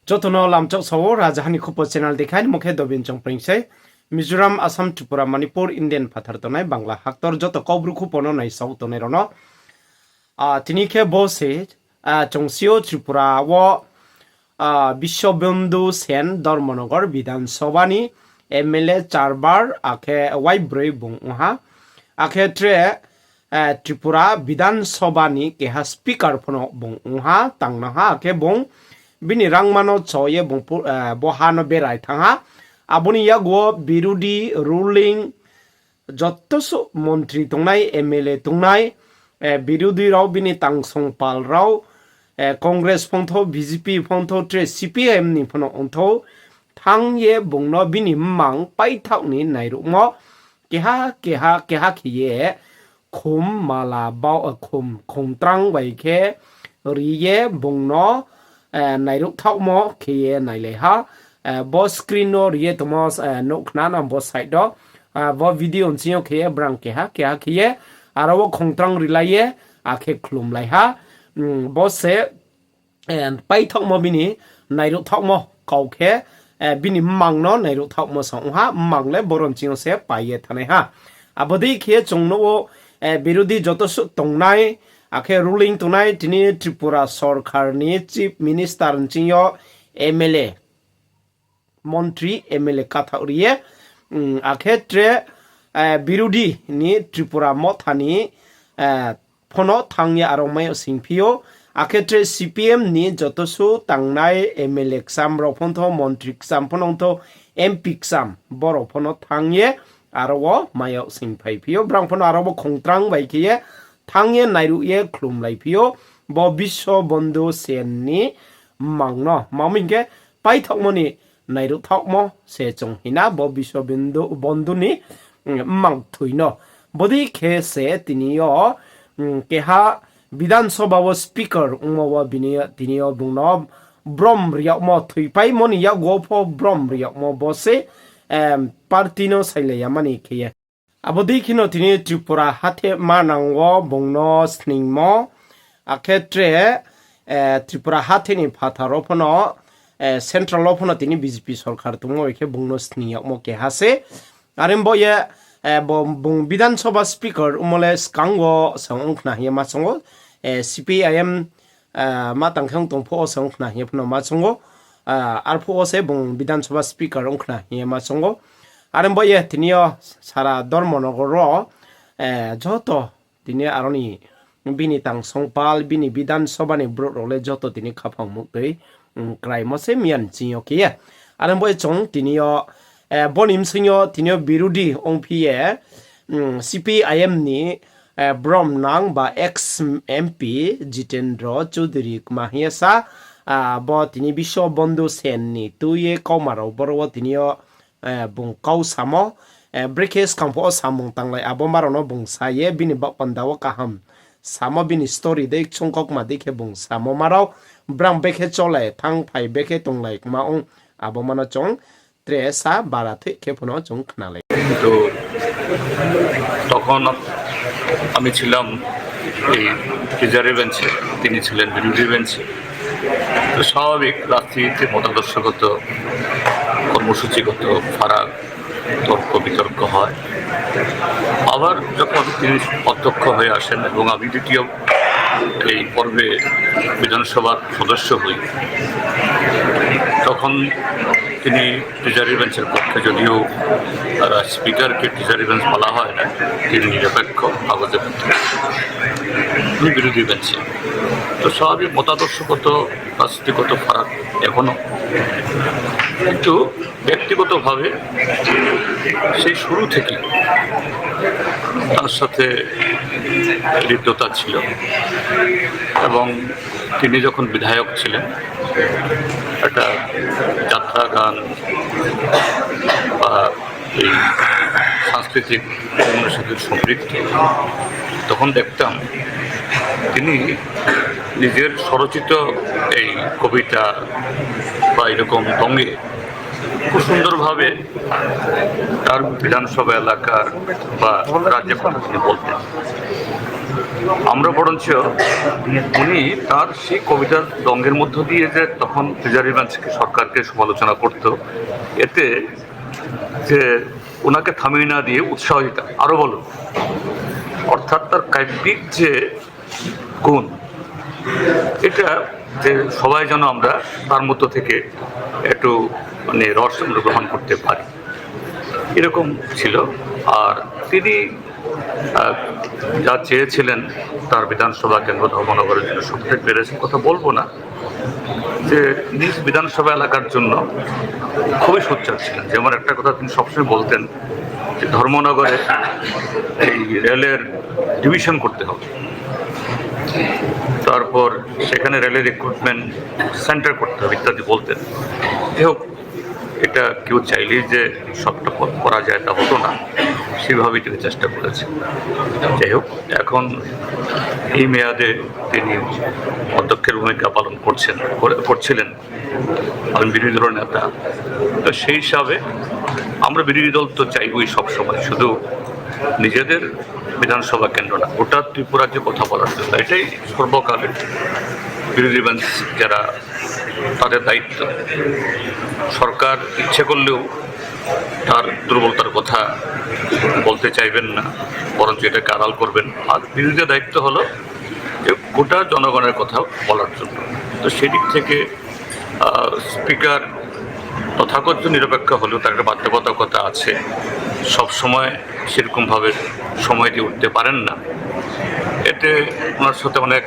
যতন লামচক Sao রাজহানি খুপ channel দেখায় মুখে দবিন চং প্রিংসে মিজোরাম আসাম ত্রিপুরা মণিপুর ইন্ডিয়ান ফাথার তনাই বাংলা হাক্তর যত কব্রু খুপন নাই সাউ তনে রন তিনিখে বসে চংসিও ত্রিপুরা ও বিশ্ববন্ধু সেন ধর্মনগর বিধানসভানি এমএলএ চারবার আখে ওয়াইব্রই বুংহা আখে ট্রে ত্রিপুরা বিধানসভানি কেহা স্পিকার ফনো বুংহা তাংনাহা আখে বুং bini rangmano choye bongpu bohano berai thanga aboni yago birudi ruling jottosu মন্ত্রী tongnai MLA tongnai birudi rao bini tangsong pal rao congress phongtho BJP phongtho tre CPM ni phono ontho thangye bongno bini mang paithak ni nairukmo keha khiye khum mala bao khum trang bai khe riye bongno nairuk thak mo khiye naile ha bo screen no riye tomos nok na na bo side do bo video onchio khiye brang ke ha khiye aro bo khongtrang rilaye akhe khlum lai ha bo se pai thak mo bini nairuk thak mo kau khe bini mang no nairuk thak mo song ha mang le boron chio se paiye thane ha abodi khiye chongno birodi joto su tongnai আখে ruling তুনাই তিনি ত্রিপুরা সরকারনি chief minister চিও MLA মন্ত্রী MLA কথা উড়িয়ে আখে ট্রে বিরোধী নি ত্রিপুরা মথানি ফনো থাংনি আরমাই সিংফিও আখে ট্রে সিপিএম নি যতসু তাংনাই এমএলএ এক্সাম রফন্থ মন্ত্রী এক্সাম ফনন্থ এমপি এক্সাম বড় ফনো থাংয়ে আরো মায়াও সিংফাইফিও ব্রাং ফনো আরো খংত্রাং বাইকিয়ে থাংয়ে নাইরু এ খুলুম লাইফিও ব বিশ্ব বন্ধু সেননি মাংনো মামিংকে পাই থাকমনি নাইরু থাকমো সে চংহিনা ব বিশ্ব বন্ধুনি মাং থুইনো বদি খে সে তিনিও কেহা বিধানসভা স্পিকার উমবা বিনিয়া তিনিও বুংনো ব্রম রিয়া ম থুইপাই মনি ইয়া গফ ব্রম রিয়া ম বসে পার্টিনো সাইলেয়া মানি খেয়ে abodi kino tini tripura hathe manangwo bongno sningmo akhetre tripura hathe ni phatharo phono central phono tini BJP sarkar tumo ekhe bongno sniya mo ke hase arimbo ye bong bidan sabha speaker umole skanggo sangna ye ma songo CPIM ma tangkhang tongpho sangna ye phono ma songo arpho se bong bidan sabha speaker ongna ye ma songo আরম্ভ ইয়ে তিনিও সারা ধর্মনগর যত তিনি আরনি বিনি তাং সংপাল বিনি বিধানসভানি ব্রলে যত তিনি খাফাং মুক্তই ক্রাইমসে মিয়ান চিও কিয়ে আরম্ভ চং তিনিও বনিম সিংও তিনিও বিরোধী অংফিয়ে CPIM নি ব্রম নাং বা এক্স MP জিতেন্দ্র চৌধুরী মাহিয়েসা ব তিনি বিশ্ব বন্ধু সেন নি তুইয়ে কৌমারাও বড় তিনিও bung kau samo breakfast kampo samung tanglai abomarono bung saye bini bakpandawa kaham samo bini story de chungkok ma dekhe bung samo marau brang bekhe chole thang phai bekhe tonglai maung abomano chong tresa barathe khepono chong khnale তো তখন আমি ছিলাম এই reserve বেঞ্চে, তিনি ছিলেন বিরোধী বেঞ্চে। তো স্বাভাবিক রাজনীতিতে মতাদর্শগত কর্মসূচিগত ফারাক তর্ক বিতর্ক হয়। আবার যখন তিনি অধ্যক্ষ হয়ে আসেন এবং আমি দ্বিতীয় এই পর্বে বিধানসভার সদস্য হই, তখন তিনি ট্রেজারি বেঞ্চের পক্ষে, যদিও তারা স্পিকারকে ট্রেজারি বেঞ্চ বলা হয় না, তিনি নিরপেক্ষ কাগজে তিনি বিরোধী বেঞ্চে। তো স্বাভাবিক মতাদর্শগত রাজনীতিগত ফারাক এখনও, কিন্তু ব্যক্তিগতভাবে সেই শুরু থেকে তার সাথে হৃদ্যতা ছিল এবং তিনি যখন বিধায়ক ছিলেন একটা যাত্রা গান বা এই সাংস্কৃতিক কর্মের সাথে সম্পৃক্ত, তখন দেখতাম তিনি নিজের স্বরচিত এই কবিতা বা এরকম ঢঙে খুব সুন্দরভাবে তার বিধানসভা এলাকার বা রাজ্যের কথা তিনি বলতেন। আমরা বরঞ্চ উনি তার সেই কবিতার দঙ্গের মধ্য দিয়ে যে তখন রিজার্ভ বেঞ্চকে সরকারকে সমালোচনা করত, এতে যে ওনাকে থামিয়ে না দিয়ে উৎসাহ দিতাম আরও বলুন, অর্থাৎ তার কাব্যিক যে গুণ, এটা যে সবাই যেন আমরা তার মধ্য থেকে একটু মানে রস গ্রহণ করতে পারি, এরকম ছিল। আর তিনি যা চেয়েছিলেন তার বিধানসভা কেন্দ্র ধর্মনগরের জন্য সবথেকে পেরেছেন কথা বলবো না, যে নিজ বিধানসভা এলাকার জন্য খুবই সোচ্চার ছিলেন। যেমন একটা কথা তিনি সবসময় বলতেন যে ধর্মনগরে এই রেলের ডিভিশন করতে হবে, তারপর সেখানে রেলের রিক্রুটমেন্ট সেন্টার করতে হবে ইত্যাদি বলতেন। যাই হোক, এটা কেউ চাইলেই যে সবটা করা যায় তা হতো না, সেভাবেই তিনি চেষ্টা করেছেন। যাই হোক, এখন এই মেয়াদে তিনি অধ্যক্ষের ভূমিকা পালন করছিলেন, আমি বিরোধী দলের নেতা। তো সেই হিসাবে আমরা বিরোধী দল তো চাইবই সবসময়, শুধু নিজেদের বিধানসভা কেন্দ্র না, গোটা ত্রিপুরার যে কথা বলার জন্য, এটাই সর্বকালের বিরোধী বেঞ্চ যারা তাদের দায়িত্ব। সরকার ইচ্ছে করলেও তার দুর্বলতার কথা বলতে চাইবেন না, বরঞ্চ এটাকে আড়াল করবেন। আর বিরোধীদের দায়িত্ব হলো যে গোটা জনগণের কথা বলার জন্য। তো সেদিক থেকে স্পিকার তথাকথিত নিরপেক্ষ হলেও তার একটা বাধ্যবাধকতা আছে, সব সময় সেরকমভাবে সময় দিয়ে উঠতে পারেন না। এতে ওনার সাথে অনেক